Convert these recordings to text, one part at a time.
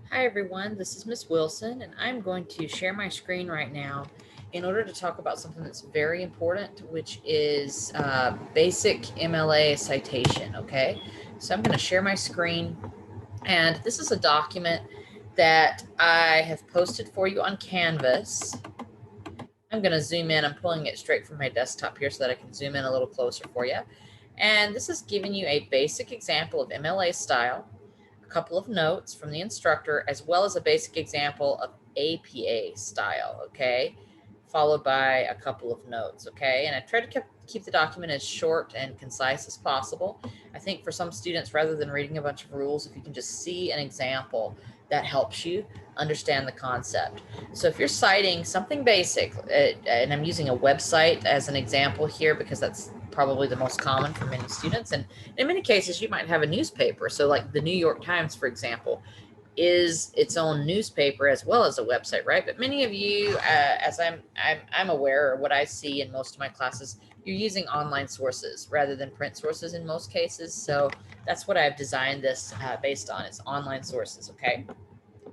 Hi everyone, this is Miss Wilson and I'm going to share my screen right now in order to talk about something that's very important, which is basic MLA citation, okay? So I'm going to share my screen, and this is a document that I have posted for you on Canvas. I'm going to zoom in. I'm pulling it straight from my desktop here so that I can zoom in a little closer for you. And this is giving you a basic example of MLA style, a couple of notes from the instructor, as well as a basic example of APA style, okay? Followed by a couple of notes, okay? And I try to keep the document as short and concise as possible. I think for some students, rather than reading a bunch of rules, if you can just see an example, that helps you understand the concept. So if you're citing something basic, and I'm using a website as an example here because that's probably the most common for many students, and in many cases you might have a newspaper. So like the New York Times, for example, is its own newspaper as well as a website, right? But many of you, as I'm aware, or what I see in most of my classes, you're using online sources rather than print sources in most cases. So that's what I've designed this based on. It's online sources, okay?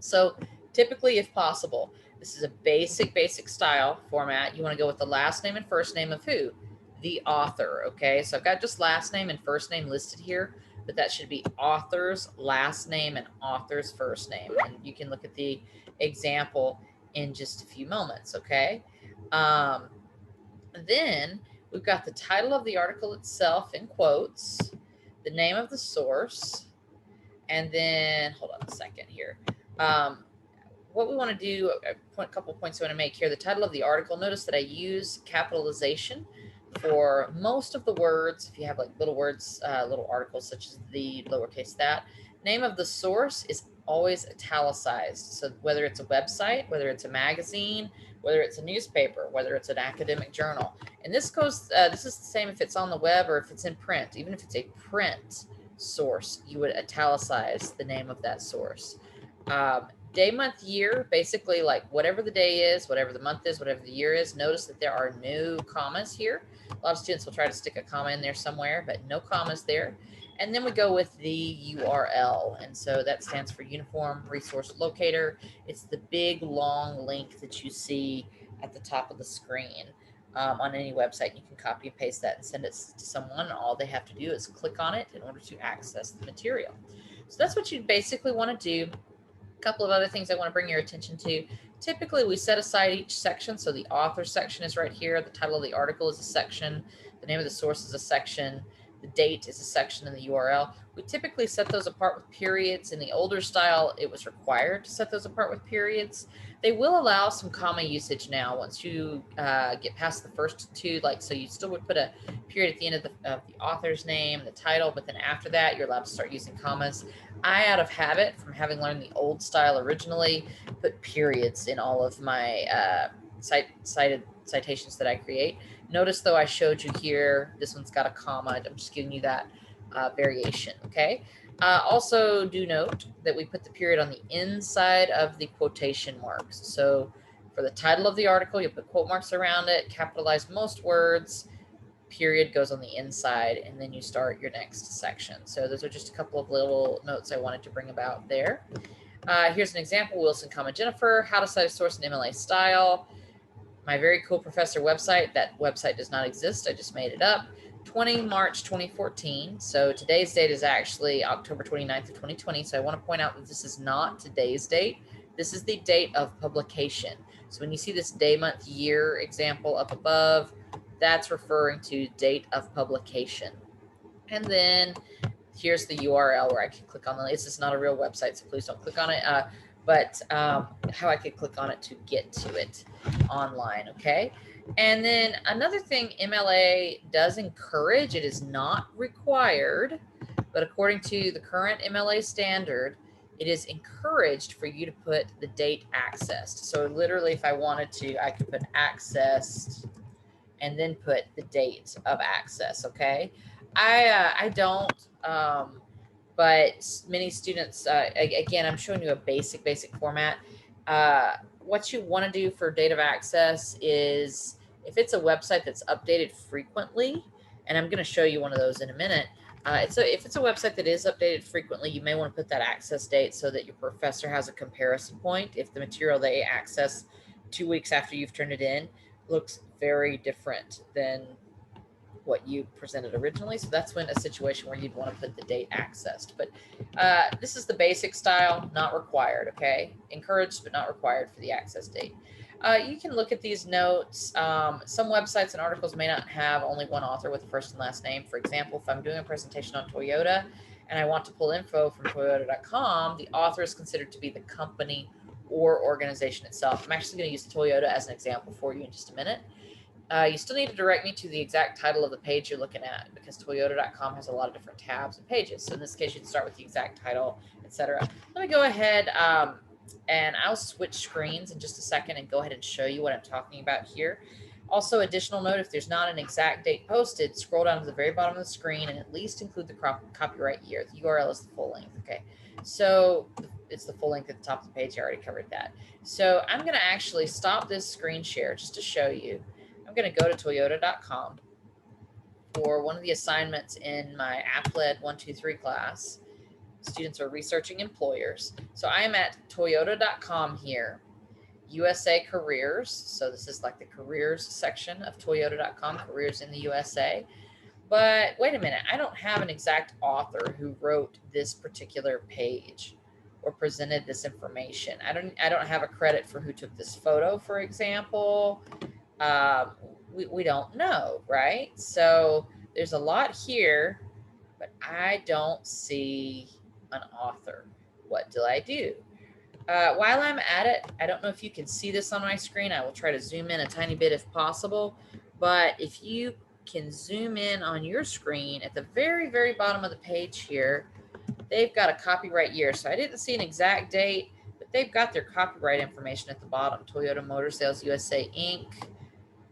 So typically, if possible, this is a basic style format. You want to go with the last name and first name of who? The author, okay? So I've got just last name and first name listed here, but that should be author's last name and author's first name. And you can look at the example in just a few moments, okay? Um, then we've got the title of the article itself in quotes, the name of the source, and then hold on a second here. Um, what we want to do, a couple points I want to make here. The title of the article, notice that I use capitalization for most of the words. If you have like little words, little articles such as the, lowercase that. Name of the source is always italicized. So whether it's a website, whether it's a magazine, whether it's a newspaper, whether it's an academic journal. And this is the same if it's on the web or if it's in print. Even if it's a print source, you would italicize the name of that source. Day, month, year, basically like whatever the day is, whatever the month is, whatever the year is. Notice that there are no commas here. A lot of students will try to stick a comma in there somewhere, but no commas there. And then we go with the URL. And so that stands for Uniform Resource Locator. It's the big long link that you see at the top of the screen. On any website. You can copy and paste that and send it to someone. All they have to do is click on it in order to access the material. So that's what you basically want to do. A couple of other things I want to bring your attention to. Typically, we set aside each section. So the author section is right here. The title of the article is a section. The name of the source is a section. The date is a section in the URL. We typically set those apart with periods. In the older style, it was required to set those apart with periods. They will allow some comma usage now once you get past the first two. Like, so you still would put a period at the end of the author's name, the title, but then after that, you're allowed to start using commas. I, out of habit from having learned the old style originally, put periods in all of my cited citations that I create. Notice though I showed you here, this one's got a comma. I'm just giving you that variation, okay? Also do note that we put the period on the inside of the quotation marks. So for the title of the article, you put quote marks around it, capitalize most words, period goes on the inside, and then you start your next section. So those are just a couple of little notes I wanted to bring about there. Here's an example, Wilson, Jennifer, how to cite a source in MLA style. My very cool professor website, that website does not exist, I just made it up. 20 March 2014. So today's date is actually October 29th of 2020. So I want to point out that this is not today's date. This is the date of publication. So when you see this day, month, year example up above, that's referring to date of publication. And then here's the URL where I can click on the, this is not a real website, so please don't click on it. But how I could click on it to get to it online, okay? And then another thing MLA does encourage, it is not required, but according to the current MLA standard, it is encouraged for you to put the date accessed. So literally, if I wanted to, I could put accessed and then put the date of access, okay? I don't, but many students, again, I'm showing you a basic format. What you want to do for date of access is if it's a website that's updated frequently, and I'm going to show you one of those in a minute, If it's a website that is updated frequently, you may want to put that access date so that your professor has a comparison point. If the material they access 2 weeks after you've turned it in looks very different than what you presented originally. So that's when a situation where you'd want to put the date accessed. But this is the basic style, not required, okay? Encouraged, but not required for the access date. You can look at these notes. Some websites and articles may not have only one author with a first and last name. For example, if I'm doing a presentation on Toyota and I want to pull info from Toyota.com, the author is considered to be the company or organization itself. I'm actually going to use Toyota as an example for you in just a minute. You still need to direct me to the exact title of the page you're looking at because Toyota.com has a lot of different tabs and pages. So in this case, you'd start with the exact title, etc. Let me go ahead and I'll switch screens in just a second and go ahead and show you what I'm talking about here. Also, additional note, if there's not an exact date posted, scroll down to the very bottom of the screen and at least include the copyright year. The URL is the full length, okay? So it's the full length at the top of the page. I already covered that. So I'm going to actually stop this screen share just to show you. I'm going to go to Toyota.com for one of the assignments in my AppLed 123 class. Students are researching employers. So I am at Toyota.com here, USA Careers. So this is like the careers section of Toyota.com, careers in the USA. But wait a minute, I don't have an exact author who wrote this particular page or presented this information. I don't have a credit for who took this photo, for example. We don't know, right? So there's a lot here, but I don't see an author. What do I do? While I'm at it, I don't know if you can see this on my screen. I will try to zoom in a tiny bit if possible. But if you can zoom in on your screen at the very, very bottom of the page here, they've got a copyright year. So I didn't see an exact date, but they've got their copyright information at the bottom. Toyota Motor Sales USA Inc.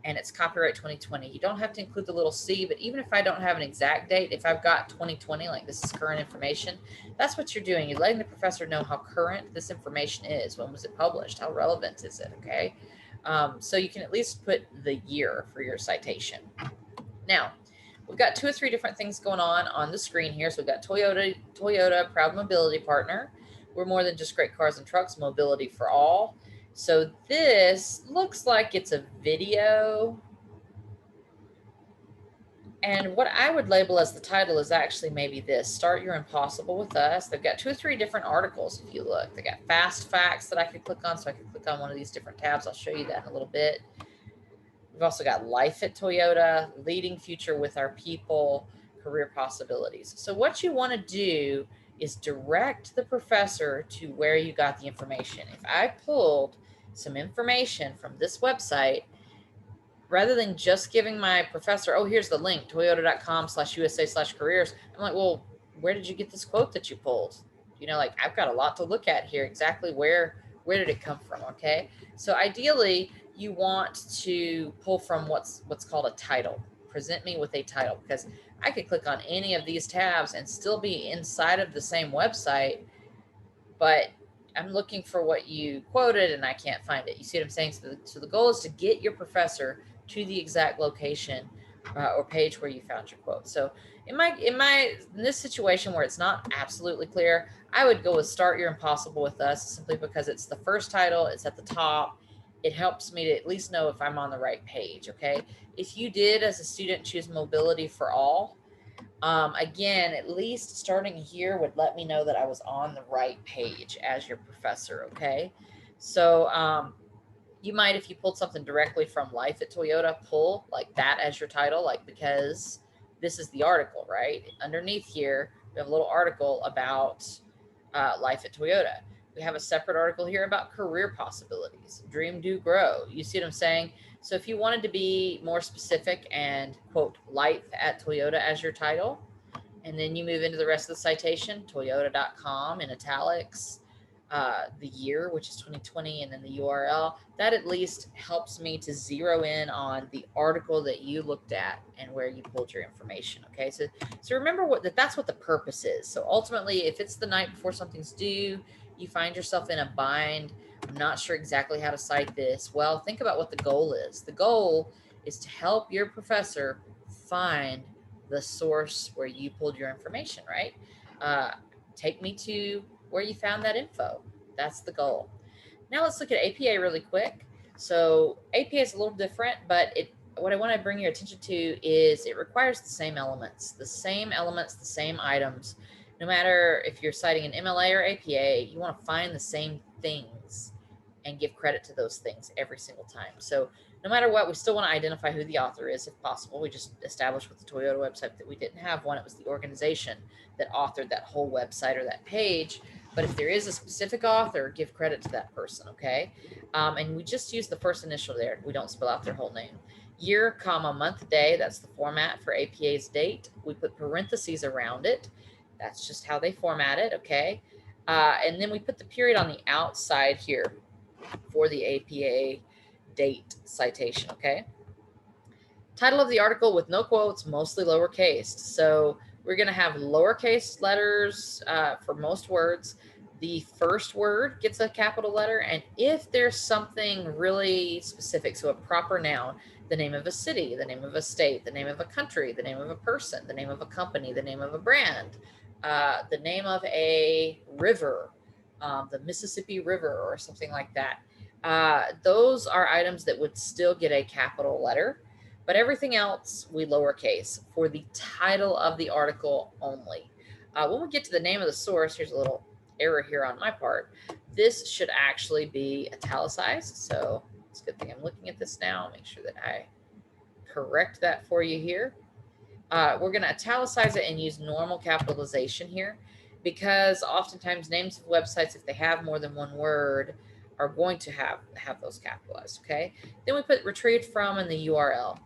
And it's copyright 2020. You don't have to include the little C, but even if I don't have an exact date, if I've got 2020, like this is current information, that's what you're doing. You're letting the professor know how current this information is. When was it published? How relevant is it? Okay. So you can at least put the year for your citation. Now, we've got 2 or 3 different things going on the screen here. So we've got Toyota, proud mobility partner. We're more than just great cars and trucks, mobility for all. So this looks like it's a video. And what I would label as the title is actually maybe this, Start Your Impossible with Us. They've got 2 or 3 different articles if you look. They got fast facts that I could click on, so I could click on one of these different tabs. I'll show you that in a little bit. We've also got Life at Toyota, Leading Future with Our People, Career Possibilities. So what you want to do is direct the professor to where you got the information. If I pulled some information from this website, rather than just giving my professor, oh, here's the link, toyota.com/USA/careers, I'm like, well, where did you get this quote that you pulled? You know, like I've got a lot to look at here. Exactly where did it come from? Okay. So ideally you want to pull from what's called a title. Present me with a title, because I could click on any of these tabs and still be inside of the same website, but I'm looking for what you quoted and I can't find it. You see what I'm saying? So the goal is to get your professor to the exact location or page where you found your quote. So in this situation where it's not absolutely clear, I would go with Start Your Impossible with Us, simply because it's the first title, it's at the top. It helps me to at least know if I'm on the right page, okay? If you did, as a student, choose Mobility for All, again, at least starting here would let me know that I was on the right page as your professor, okay? So you might, if you pulled something directly from Life at Toyota, pull like that as your title, like, because this is the article, right? Underneath here, we have a little article about Life at Toyota. We have a separate article here about career possibilities, Dream, Do, Grow. You see what I'm saying? So if you wanted to be more specific and quote Life at Toyota as your title, and then you move into the rest of the citation, toyota.com in italics, the year, which is 2020, and then the URL, that at least helps me to zero in on the article that you looked at and where you pulled your information. Okay, so remember that's what the purpose is. So ultimately, if it's the night before something's due, you find yourself in a bind, I'm not sure exactly how to cite this. Well, think about what the goal is. The goal is to help your professor find the source where you pulled your information, right? Uh, take me to where you found that info. That's the goal. Now let's look at APA really quick. So APA is a little different, but what I want to bring your attention to is it requires the same elements, the same items. No matter if you're citing an MLA or APA, you want to find the same things and give credit to those things every single time. So no matter what, we still want to identify who the author is if possible. We just established with the Toyota website that we didn't have one. It was the organization that authored that whole website or that page. But if there is a specific author, give credit to that person, okay? And we just use the first initial there. We don't spell out their whole name. Year, comma, month, day, that's the format for APA's date. We put parentheses around it. That's just how they format it, okay? And then we put the period on the outside here for the APA date citation, okay? Title of the article with no quotes, mostly lowercase. So we're going to have lowercase letters for most words. The first word gets a capital letter, and if there's something really specific, so a proper noun, the name of a city, the name of a state, the name of a country, the name of a person, the name of a company, the name of a brand, the name of a river, the Mississippi River or something like that. Those are items that would still get a capital letter, but everything else we lowercase for the title of the article only. When we get to the name of the source, here's a little error here on my part. This should actually be italicized. So it's a good thing I'm looking at this now. Make sure that I correct that for you here. We're going to italicize it and use normal capitalization here, because oftentimes names of websites, if they have more than one word, are going to have those capitalized, okay? Then we put retrieved from and the URL.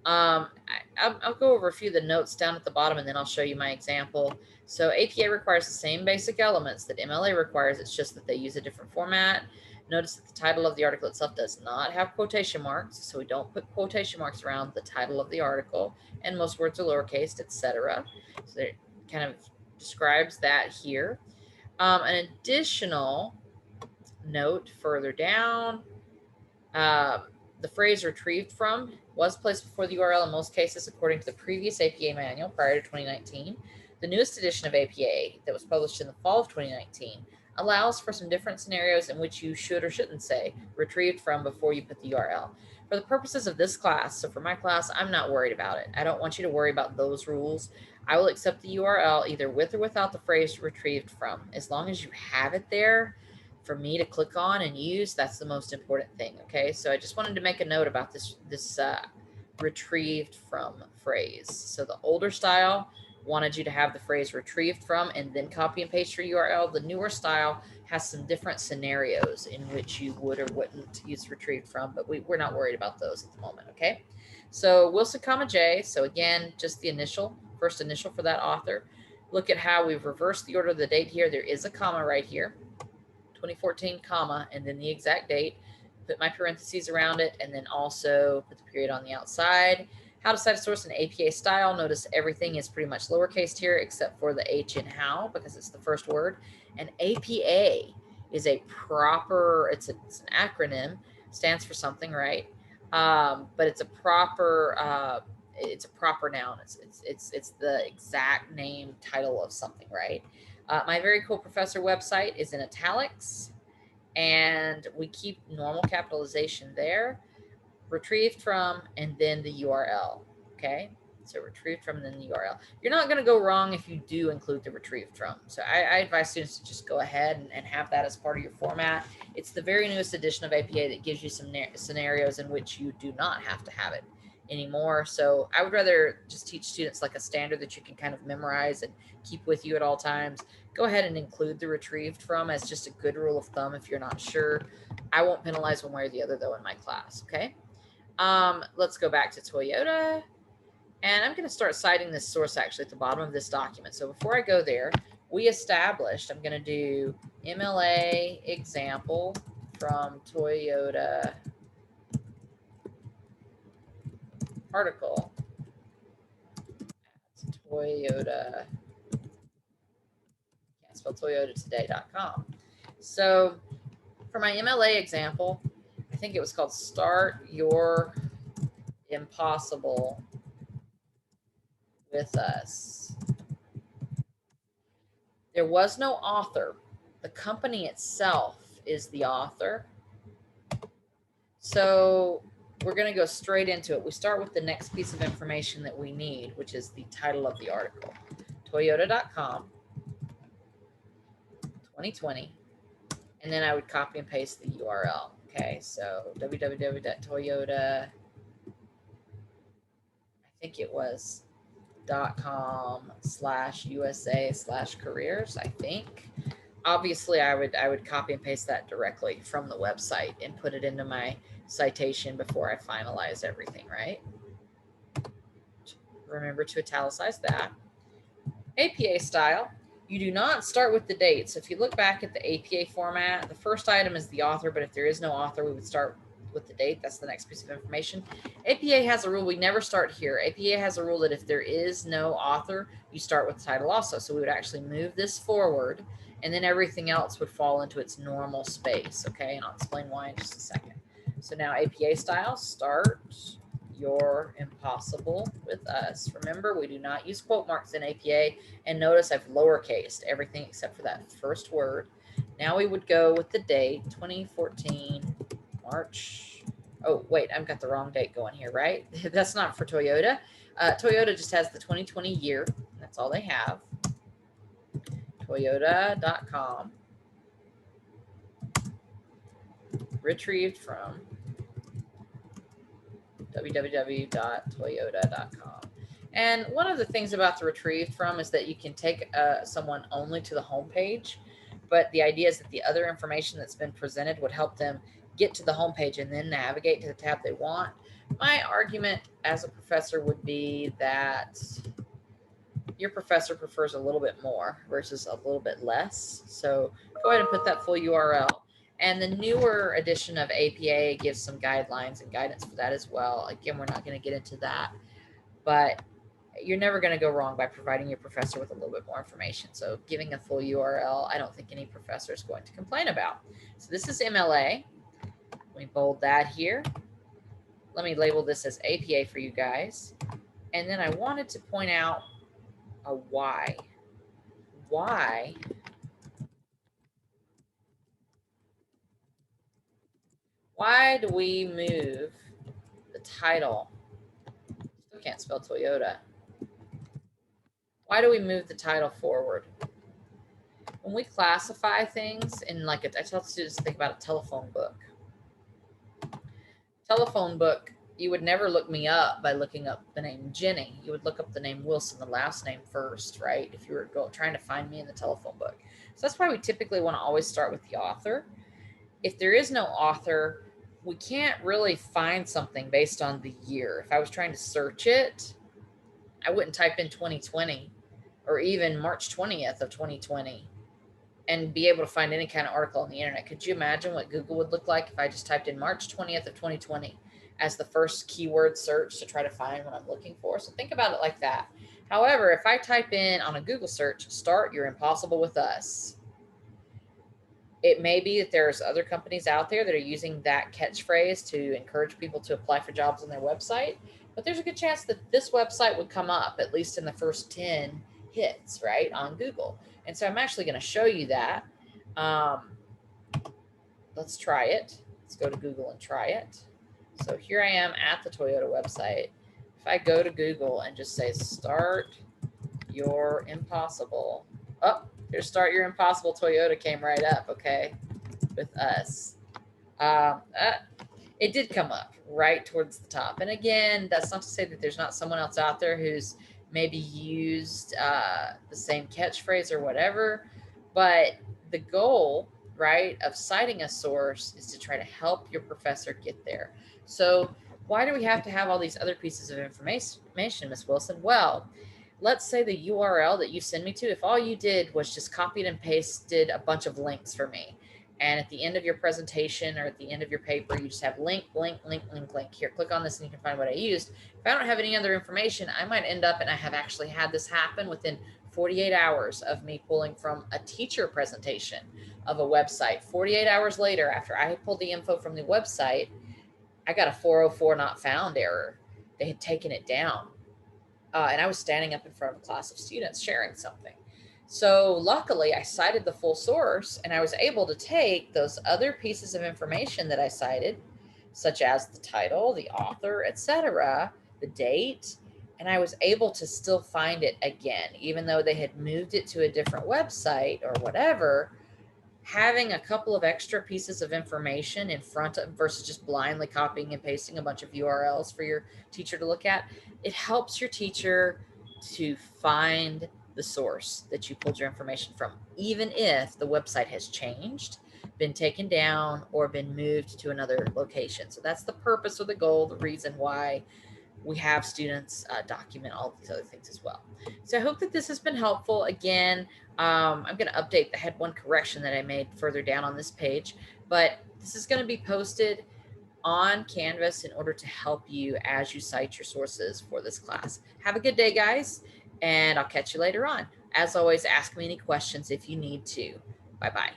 I'll go over a few of the notes down at the bottom, and then I'll show you my example. So APA requires the same basic elements that MLA requires. It's just that they use a different format. Notice that the title of the article itself does not have quotation marks, so we don't put quotation marks around the title of the article, and most words are lowercase, etc. So it kind of describes that here. An additional note further down, the phrase retrieved from was placed before the URL in most cases according to the previous APA manual prior to 2019. The newest edition of APA that was published in the fall of 2019 allows for some different scenarios in which you should or shouldn't say retrieved from before you put the URL. For the purposes of this class, so for my class, I'm not worried about it. I don't want you to worry about those rules. I will accept the URL either with or without the phrase retrieved from. As long as you have it there for me to click on and use, that's the most important thing, okay? So I just wanted to make a note about this retrieved from phrase. So the older style wanted you to have the phrase retrieved from and then copy and paste your URL. The newer style has some different scenarios in which you would or wouldn't use retrieved from, but we're not worried about those at the moment, okay? So Wilson, comma J. So again, just the first initial for that author. Look at how we've reversed the order of the date here. There is a comma right here. 2014, comma, and then the exact date. Put my parentheses around it, and then also put the period on the outside. How to cite a source in APA style. Notice everything is pretty much lowercase here except for the H in how, because it's the first word. And APA is a proper, it's an acronym, stands for something, right? But it's a proper noun. It's the exact name title of something, right? My Very Cool Professor website is in italics, and we keep normal capitalization there. Retrieved from, and then the URL, okay? So retrieved from, and then the URL. You're not going to go wrong if you do include the retrieved from. So I advise students to just go ahead and have that as part of your format. It's the very newest edition of APA that gives you some scenarios in which you do not have to have it anymore. So I would rather just teach students like a standard that you can kind of memorize and keep with you at all times. Go ahead and include the retrieved from as just a good rule of thumb if you're not sure. I won't penalize one way or the other though in my class, okay? Let's go back to Toyota, and I'm going to start citing this source actually at the bottom of this document. So before I go there, we established, I'm going to do MLA example from Toyota article. Toyota, can't spell toyotatoday.com. So for my MLA example, I think it was called Start Your Impossible with us. There was no author. The company itself is the author. So we're going to go straight into it. We start with the next piece of information that we need, which is the title of the article. Toyota.com, 2020. And then I would copy and paste the URL. Okay, so www.toyota, I think it was .com/USA/careers, I think. Obviously, I would copy and paste that directly from the website and put it into my citation before I finalize everything, right? Remember to italicize that. APA style, you do not start with the date. So if you look back at the APA format, the first item is the author, but if there is no author, we would start with the date. That's the next piece of information. APA has a rule. We never start here. APA has a rule that if there is no author, you start with the title also. So we would actually move this forward, and then everything else would fall into its normal space. Okay, and I'll explain why in just a second. So now APA style, start your impossible with us. Remember, we do not use quote marks in APA, and notice I've lowercased everything except for that first word. Now we would go with the date, 2014 March. Oh, wait, I've got the wrong date going here, right? That's not for Toyota. Toyota just has the 2020 year. That's all they have. Toyota.com. Retrieved from www.toyota.com. And one of the things about the retrieved from is that you can take someone only to the home page, but the idea is that the other information that's been presented would help them get to the home page and then navigate to the tab they want. My argument as a professor would be that your professor prefers a little bit more versus a little bit less. So go ahead and put that full URL. And the newer edition of APA gives some guidelines and guidance for that as well. Again, we're not going to get into that, but you're never going to go wrong by providing your professor with a little bit more information. So giving a full URL, I don't think any professor is going to complain about. So this is MLA. Let me bold that here. Let me label this as APA for you guys. And then I wanted to point out a why. Why do we move the title? Still can't spell Toyota. Why do we move the title forward? When we classify things in I tell students to think about a telephone book. Telephone book, you would never look me up by looking up the name Jenny. You would look up the name Wilson, the last name first, right? If you were trying to find me in the telephone book. So that's why we typically want to always start with the author. If there is no author, we can't really find something based on the year. If I was trying to search it, I wouldn't type in 2020 or even March 20th of 2020 and be able to find any kind of article on the internet. Could you imagine what Google would look like if I just typed in March 20th of 2020 as the first keyword search to try to find what I'm looking for? So think about it like that. However, if I type in on a Google search, start your impossible with us, it may be that there's other companies out there that are using that catchphrase to encourage people to apply for jobs on their website, but there's a good chance that this website would come up at least in the first 10 hits, right, on Google. And so I'm actually going to show you that. Let's try it. Let's go to Google and try it. So here I am at the Toyota website. If I go to Google and just say, start your impossible. Oh, here's start your impossible Toyota came right up, okay, with us. It did come up right towards the top. And again, that's not to say that there's not someone else out there who's maybe used the same catchphrase or whatever, but the goal, right, of citing a source is to try to help your professor get there. So why do we have to have all these other pieces of information, Ms. Wilson? Well, let's say the URL that you send me to, if all you did was just copied and pasted a bunch of links for me, and at the end of your presentation or at the end of your paper, you just have link, link, link, link, link. Here, click on this and you can find what I used. If I don't have any other information, I might end up, and I have actually had this happen within 48 hours of me pulling from a teacher presentation of a website. 48 hours later, after I had pulled the info from the website, I got a 404 not found error. They had taken it down. and I was standing up in front of a class of students sharing something. So luckily, I cited the full source, and I was able to take those other pieces of information that I cited, such as the title, the author, etc., the date, and I was able to still find it again, even though they had moved it to a different website or whatever. Having a couple of extra pieces of information in front of versus just blindly copying and pasting a bunch of URLs for your teacher to look at, it helps your teacher to find the source that you pulled your information from, even if the website has changed, been taken down, or been moved to another location. So that's the purpose or the goal, the reason why we have students document all these other things as well. So I hope that this has been helpful. Again, I'm going to update. I had one correction that I made further down on this page, but this is going to be posted on Canvas in order to help you as you cite your sources for this class. Have a good day, guys, and I'll catch you later on. As always, ask me any questions if you need to. Bye-bye.